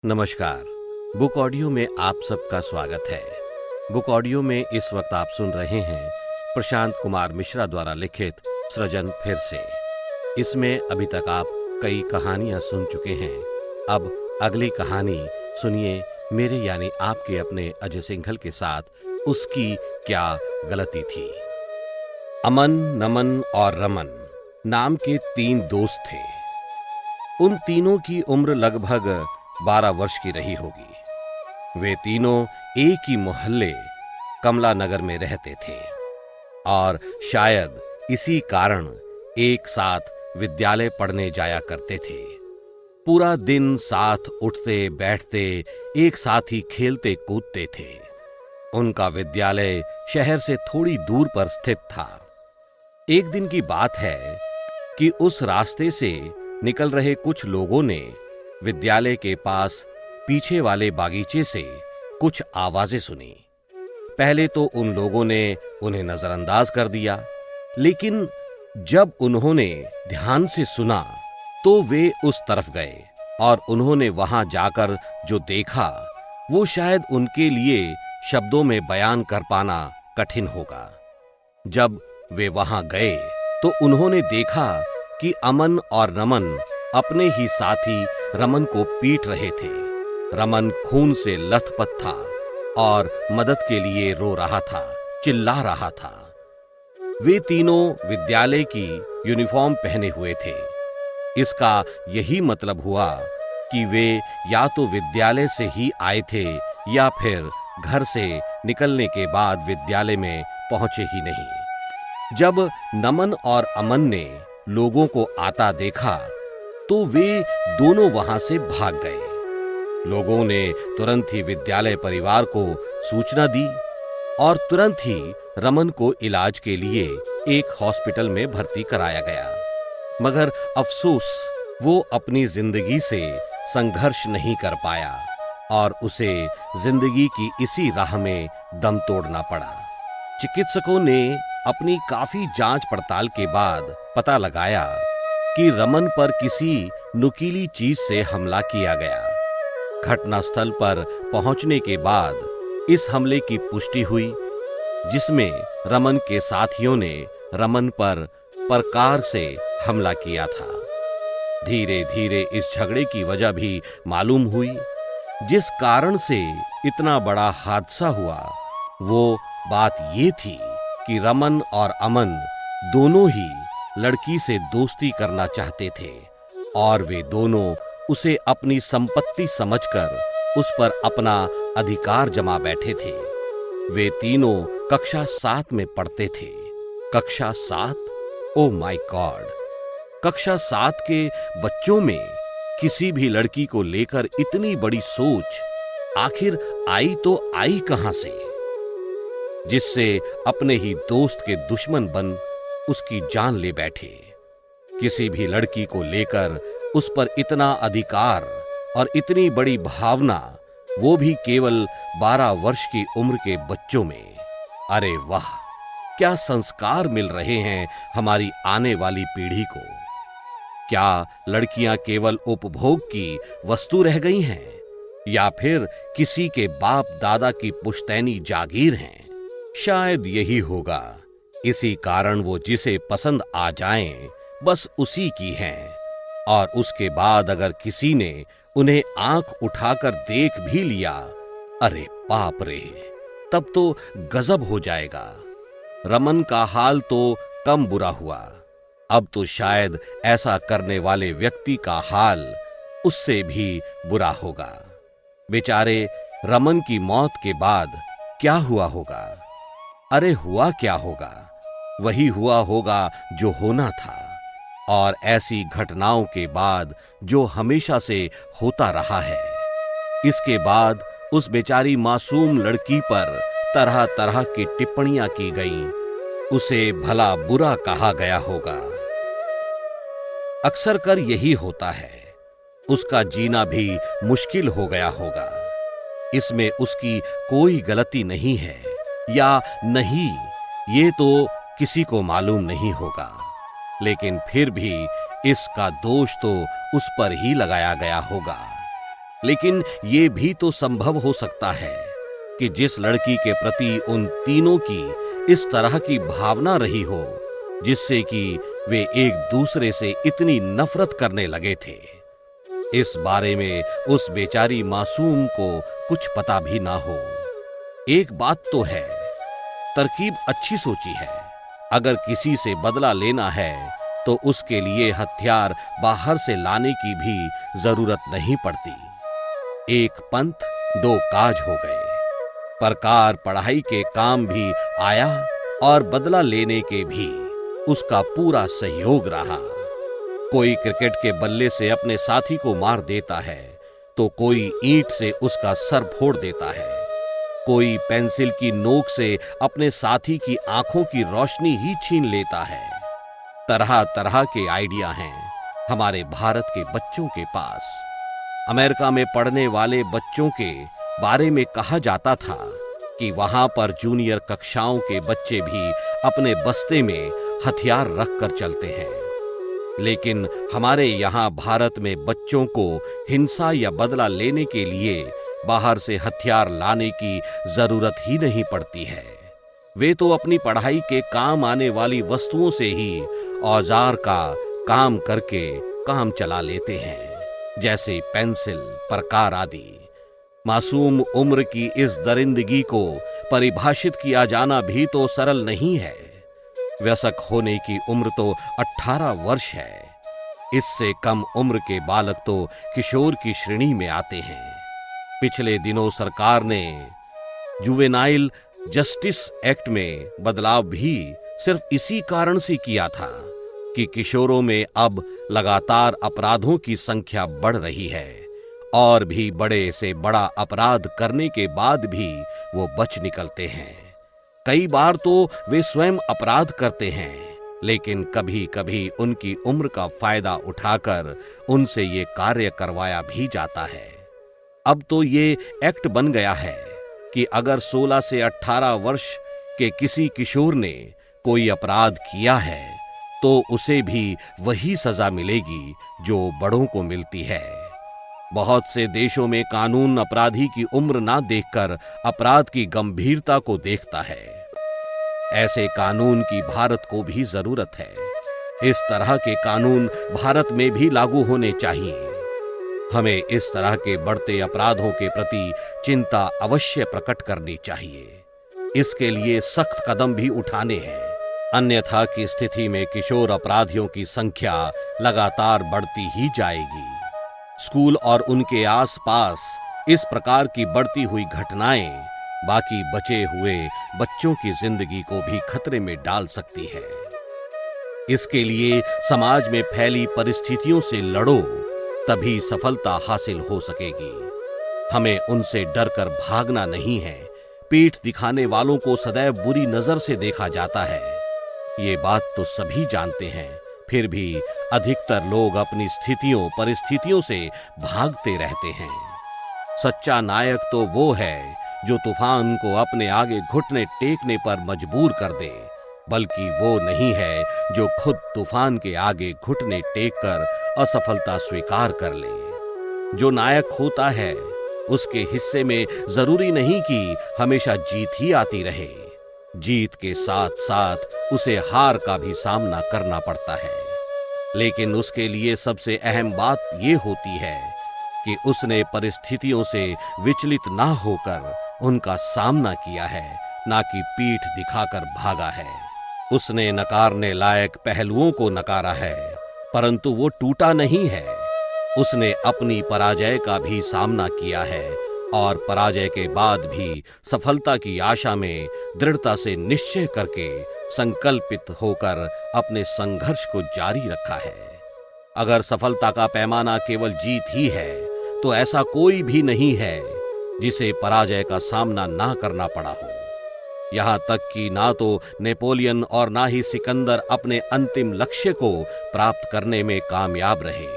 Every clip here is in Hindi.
नमस्कार। बुक ऑडियो में आप सबका स्वागत है। बुक ऑडियो में इस वक्त आप सुन रहे हैं प्रशांत कुमार मिश्रा द्वारा लिखित सृजन फिर से। इसमें अभी तक आप कई कहानियां सुन चुके हैं। अब अगली कहानी सुनिए मेरे यानी आपके अपने अजय सिंघल के साथ उसकी क्या गलती थी। अमन, नमन और रमन नाम के 3 दोस्त थे। उन तीनों की उम्र लगभग 12 वर्ष की रही होगी। वे तीनों एक ही मोहल्ले कमला नगर में रहते थे और शायद इसी कारण एक साथ विद्यालय पढ़ने जाया करते थे। पूरा दिन साथ उठते बैठते, एक साथ ही खेलते कूदते थे। उनका विद्यालय शहर से थोड़ी दूर पर स्थित था। एक दिन की बात है कि उस रास्ते से निकल रहे कुछ लोगों ने विद्यालय के पास पीछे वाले बागीचे से कुछ आवाजें सुनी। पहले तो उन लोगों ने उन्हें नजरअंदाज कर दिया, लेकिन जब उन्होंने ध्यान से सुना तो वे उस तरफ गए और उन्होंने वहां जाकर जो देखा वो शायद उनके लिए शब्दों में बयान कर पाना कठिन होगा। जब वे वहां गए तो उन्होंने देखा कि अमन और नमन अपने ही साथी रमन को पीट रहे थे। रमन खून से लथपथ था और मदद के लिए रो रहा था, चिल्ला रहा था। वे तीनों विद्यालय की यूनिफॉर्म पहने हुए थे। इसका यही मतलब हुआ कि वे या तो विद्यालय से ही आए थे या फिर घर से निकलने के बाद विद्यालय में पहुंचे ही नहीं। जब नमन और अमन ने लोगों को आता देखा तो वे दोनों वहां से भाग गए। लोगों ने तुरंत ही विद्यालय परिवार को सूचना दी और तुरंत ही रमन को इलाज के लिए एक हॉस्पिटल में भर्ती कराया गया। मगर अफसोस वो अपनी जिंदगी से संघर्ष नहीं कर पाया और उसे जिंदगी की इसी राह में दम तोड़ना पड़ा। चिकित्सकों ने अपनी काफी जांच पड़ताल के बाद पता लगाया कि रमन पर किसी नुकीली चीज से हमला किया गया। घटनास्थल पर पहुंचने के बाद इस हमले की पुष्टि हुई, जिसमें रमन के साथियों ने रमन पर प्रकार से हमला किया था। धीरे धीरे इस झगड़े की वजह भी मालूम हुई। जिस कारण से इतना बड़ा हादसा हुआ वो बात ये थी कि रमन और अमन दोनों ही लड़की से दोस्ती करना चाहते थे और वे दोनों उसे अपनी संपत्ति समझकर उस पर अपना अधिकार जमा बैठे थे। वे तीनों कक्षा 7 में पढ़ते थे। कक्षा 7? Oh my God! कक्षा 7 के बच्चों में किसी भी लड़की को लेकर इतनी बड़ी सोच आखिर आई तो आई कहां से, जिससे अपने ही दोस्त के दुश्मन बन उसकी जान ले बैठे। किसी भी लड़की को लेकर उस पर इतना अधिकार और इतनी बड़ी भावना, वो भी केवल 12 वर्ष की उम्र के बच्चों में। अरे वाह, क्या संस्कार मिल रहे हैं हमारी आने वाली पीढ़ी को। क्या लड़कियां केवल उपभोग की वस्तु रह गई हैं या फिर किसी के बाप दादा की पुश्तैनी जागीर हैं? शायद यही होगा। इसी कारण वो जिसे पसंद आ जाएं बस उसी की हैं, और उसके बाद अगर किसी ने उन्हें आंख उठाकर देख भी लिया, अरे बाप रे, तब तो गजब हो जाएगा। रमन का हाल तो कम बुरा हुआ, अब तो शायद ऐसा करने वाले व्यक्ति का हाल उससे भी बुरा होगा। बेचारे रमन की मौत के बाद क्या हुआ होगा? अरे हुआ क्या होगा? वही हुआ होगा जो होना था, और ऐसी घटनाओं के बाद जो हमेशा से होता रहा है। इसके बाद उस बेचारी मासूम लड़की पर तरह तरह की टिप्पणियां की गईं, उसे भला बुरा कहा गया होगा। अक्सर कर यही होता है। उसका जीना भी मुश्किल हो गया होगा। इसमें उसकी कोई गलती नहीं है या नहीं, ये तो किसी को मालूम नहीं होगा, लेकिन फिर भी इसका दोष तो उस पर ही लगाया गया होगा। लेकिन ये भी तो संभव हो सकता है कि जिस लड़की के प्रति उन तीनों की इस तरह की भावना रही हो, जिससे कि वे एक दूसरे से इतनी नफरत करने लगे थे, इस बारे में उस बेचारी मासूम को कुछ पता भी ना हो। एक बात तो है, तरकीब अच्छी सोची है। अगर किसी से बदला लेना है तो उसके लिए हथियार बाहर से लाने की भी जरूरत नहीं पड़ती। एक पंथ दो काज हो गए। प्रकार पढ़ाई के काम भी आया और बदला लेने के भी उसका पूरा सहयोग रहा। कोई क्रिकेट के बल्ले से अपने साथी को मार देता है तो कोई ईंट से उसका सर फोड़ देता है। कोई पेंसिल की नोक से अपने साथी की आंखों की रोशनी ही छीन लेता है। तरह तरह के आइडिया हैं हमारे भारत के बच्चों के पास। अमेरिका में पढ़ने वाले बच्चों के बारे में कहा जाता था कि वहां पर जूनियर कक्षाओं के बच्चे भी अपने बस्ते में हथियार रख कर चलते हैं। लेकिन हमारे यहाँ भारत में बच्चों को हिंसा या बदला लेने के लिए बाहर से हथियार लाने की जरूरत ही नहीं पड़ती है। वे तो अपनी पढ़ाई के काम आने वाली वस्तुओं से ही औजार का काम करके काम चला लेते हैं, जैसे पेंसिल, प्रकार आदि। मासूम उम्र की इस दरिंदगी को परिभाषित किया जाना भी तो सरल नहीं है। वयस्क होने की उम्र तो 18 वर्ष है। इससे कम उम्र के बालक तो किशोर की श्रेणी में आते हैं। पिछले दिनों सरकार ने जुवेनाइल जस्टिस एक्ट में बदलाव भी सिर्फ इसी कारण से किया था कि किशोरों में अब लगातार अपराधों की संख्या बढ़ रही है और भी बड़े से बड़ा अपराध करने के बाद भी वो बच निकलते हैं। कई बार तो वे स्वयं अपराध करते हैं, लेकिन कभी कभी उनकी उम्र का फायदा उठाकर उनसे ये कार्य करवाया भी जाता है। अब तो ये एक्ट बन गया है कि अगर 16 से 18 वर्ष के किसी किशोर ने कोई अपराध किया है तो उसे भी वही सजा मिलेगी जो बड़ों को मिलती है। बहुत से देशों में कानून अपराधी की उम्र ना देखकर अपराध की गंभीरता को देखता है। ऐसे कानून की भारत को भी जरूरत है। इस तरह के कानून भारत में भी लागू होने चाहिए। हमें इस तरह के बढ़ते अपराधों के प्रति चिंता अवश्य प्रकट करनी चाहिए। इसके लिए सख्त कदम भी उठाने हैं, अन्यथा की स्थिति में किशोर अपराधियों की संख्या लगातार बढ़ती ही जाएगी। स्कूल और उनके आसपास इस प्रकार की बढ़ती हुई घटनाएं बाकी बचे हुए बच्चों की जिंदगी को भी खतरे में डाल सकती है। इसके लिए समाज में फैली परिस्थितियों से लड़ो, तभी सफलता हासिल हो सकेगी। हमें उनसे डरकर भागना नहीं है। पीठ दिखाने वालों को सदैव बुरी नजर से देखा जाता है, ये बात तो सभी जानते हैं। फिर भी अधिकतर लोग अपनी स्थितियों परिस्थितियों से भागते रहते हैं। सच्चा नायक तो वो है जो तूफान को अपने आगे घुटने टेकने पर मजबूर कर दे, बल्कि वो नहीं है जो खुद तूफान के आगे घुटने टेककर असफलता स्वीकार कर ले। जो नायक होता है उसके हिस्से में जरूरी नहीं कि हमेशा जीत ही आती रहे। जीत के साथ साथ उसे हार का भी सामना करना पड़ता है, लेकिन उसके लिए सबसे अहम बात ये होती है कि उसने परिस्थितियों से विचलित ना होकर उनका सामना किया है, ना कि पीठ दिखाकर भागा है। उसने नकारने लायक पहलुओं को नकारा है, परंतु वो टूटा नहीं है। उसने अपनी पराजय का भी सामना किया है और पराजय के बाद भी सफलता की आशा में दृढ़ता से निश्चय करके संकल्पित होकर अपने संघर्ष को जारी रखा है। अगर सफलता का पैमाना केवल जीत ही है तो ऐसा कोई भी नहीं है जिसे पराजय का सामना ना करना पड़ा हो। यहाँ तक कि ना तो नेपोलियन और ना ही सिकंदर अपने अंतिम लक्ष्य को प्राप्त करने में कामयाब रहे।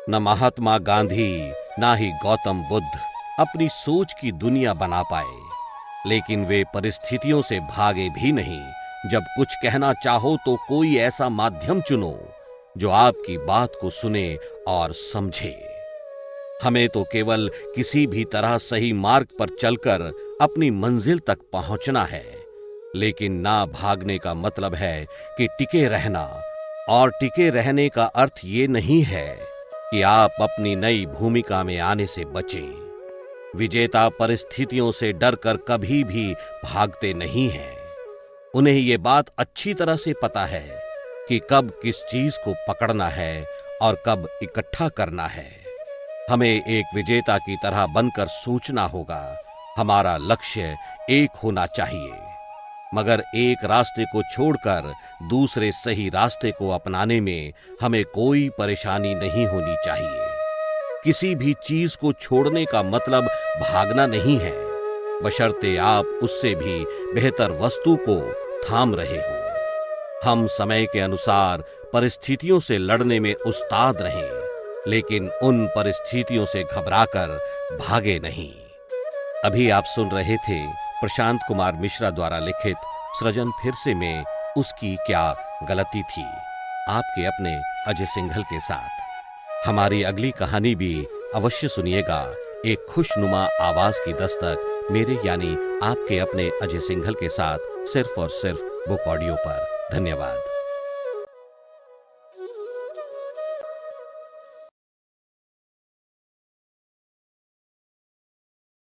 न महात्मा गांधी ना ही गौतम बुद्ध अपनी सोच की दुनिया बना पाए, लेकिन वे परिस्थितियों से भागे भी नहीं। जब कुछ कहना चाहो तो कोई ऐसा माध्यम चुनो जो आपकी बात को सुने और समझे। हमें तो केवल किसी भी तरह सही मार्ग पर चलकर अपनी मंजिल तक पहुंचना है, लेकिन ना भागने का मतलब है कि टिके रहना, और टिके रहने का अर्थ ये नहीं है कि आप अपनी नई भूमिका में आने से बचें। विजेता परिस्थितियों से डरकर कभी भी भागते नहीं हैं। उन्हें ये बात अच्छी तरह से पता है कि कब किस चीज को पकड़ना है और कब इकट्ठा करना है। हमें एक विजेता की तरह बनकर सोचना होगा। हमारा लक्ष्य एक होना चाहिए, मगर एक रास्ते को छोड़कर दूसरे सही रास्ते को अपनाने में हमें कोई परेशानी नहीं होनी चाहिए। किसी भी चीज को छोड़ने का मतलब भागना नहीं है, बशर्ते आप उससे भी बेहतर वस्तु को थाम रहे हो। हम समय के अनुसार परिस्थितियों से लड़ने में उस्ताद रहें, लेकिन उन परिस्थितियों से घबराकर भागे नहीं। अभी आप सुन रहे थे प्रशांत कुमार मिश्रा द्वारा लिखित सृजन फिर से में उसकी क्या गलती थी, आपके अपने अजय सिंघल के साथ। हमारी अगली कहानी भी अवश्य सुनिएगा। एक खुशनुमा आवाज की दस्तक मेरे यानी आपके अपने अजय सिंघल के साथ, सिर्फ और सिर्फ बुक ऑडियो पर। धन्यवाद।